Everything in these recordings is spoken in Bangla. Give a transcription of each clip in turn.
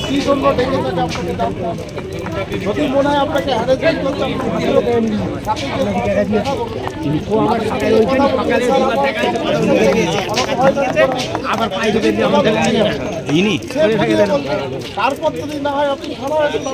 কি জন্য ডেকেছে যদি মনে হয় আপনাকে হ্যারাসমেন্ট করতে তারপর যদি না হয় আপনি ভালো হেল্প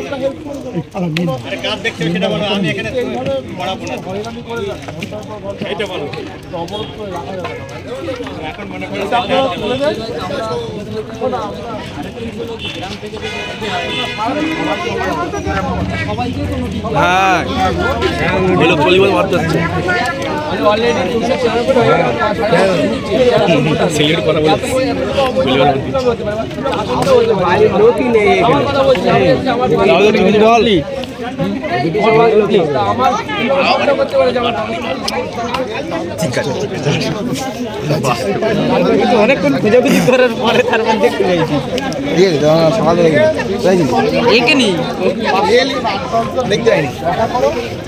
হ্যাঁ বলে পরিবার মারতে হচ্ছে সিলেট কথা বলতে অনেকক্ষণ খুঁজাখুঁজি করার পরে তারপর দেখতে পেয়েছি এখানে দেখতে পাইনি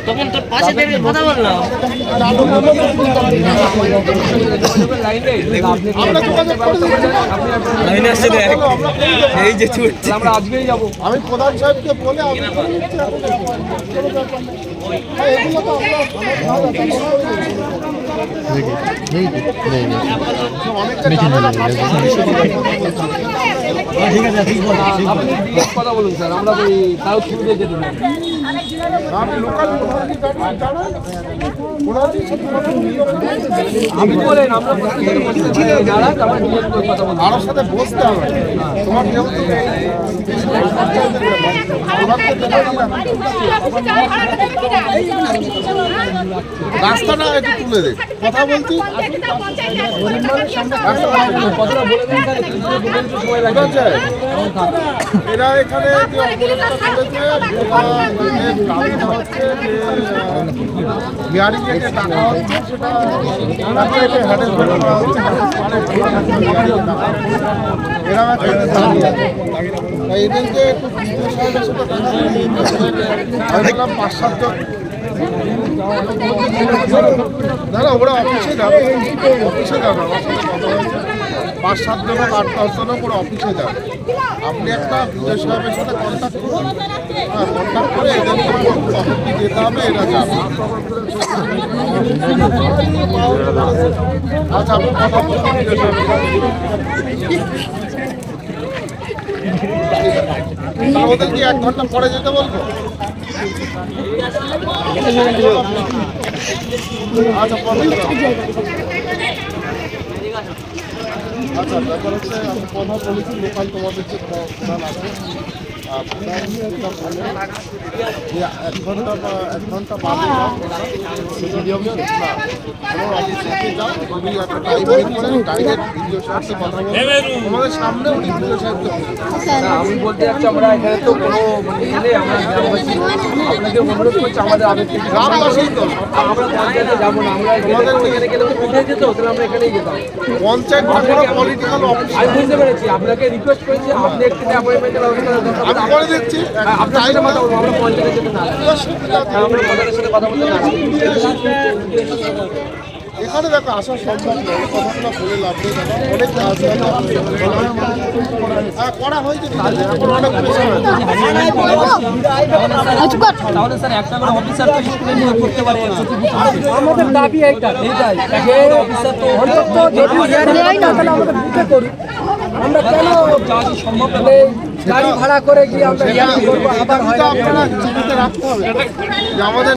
তখন তোর পাশে দেখে কথা বললাম এই যে আমরা আজকেই যাবো আমি প্রধান সাহেবকে বলে কথা বলুন স্যার আমরা তো সাউথ ফুডে যেতে আমি বলেন আমরা আমার সাথে বসতে হবে তোমার রাস্তাটা একটু তুলে দে কথা বলছি এরা এখানে যে অবরোধটা করেছে বিহারি থেকে টাকা হচ্ছে সেটা এদেরকে একটু দেখলাম 5-7 জন দাদা ওরা অফিসে যাবে আমার সাথে কথা হয়েছে 5-7 জন 8-10 জন করে অফিসে যাবে আপনি একটা বিজয় সাহেবের সাথে কন্ট্যাক্ট করুন কন্ট্যাক্ট করে এদেরকে অফিসে যেতে হবে এরা যাবে আচ্ছা আপনি কথা বলুন ওদের কি 1 ঘন্টা পরে যেতে বলবো আচ্ছা আচ্ছা ব্যাপার হচ্ছে আমি কথা বলেছি লোকাল তোমাদের যে প্রধান আছে এক ঘন্টা বাদে যাও তুমি একটা টাইম বের করে ডাইরেক্ট ভিডিও সাহেবকে কথা বলো তোমাদের সামনে উনি ভিডিও সাহেবকে আমি বলতে যাচ্ছি আমরা এখানে তো কোনো এলে আমরা গ্রামবাসী আপনাকে অনুরোধ করছি আমাদের আগে থেকে গ্রামবাসী তো আমরা পঞ্চায়েতে যাবো না আমরা আমাদের এখানে গেলে তো কোথায় যেত তাহলে আমরা এখানেই যেতাম পঞ্চায়েত পলিটিক্যাল অফিস আমি বুঝতে পেরেছি আপনাকে রিকোয়েস্ট করেছি আপনি একটু অ্যাপয়েন্টমেন্টের ব্যবস্থা আমি করে দিচ্ছি আপনার সাথে কথা বলবো আমরা পঞ্চায়েতে যেতে না আমরা প্রধানের সাথে কথা বলতে না এখানে দেখো আসা সম্ভব নয় কথাগুলো বলে লাভ নেই অনেক করা হয়েছে তাহলে স্যার একটা করে অফিসার তো স্কুলে নিয়োগ করতে পারে আমাদের দাবি এইটাই অফিসার তো আমরা করি আমরা কেন সম্ভব হলে গাড়ি ভাড়া করে গিয়ে আমরা আবার হয় রাখতে হবে আমাদের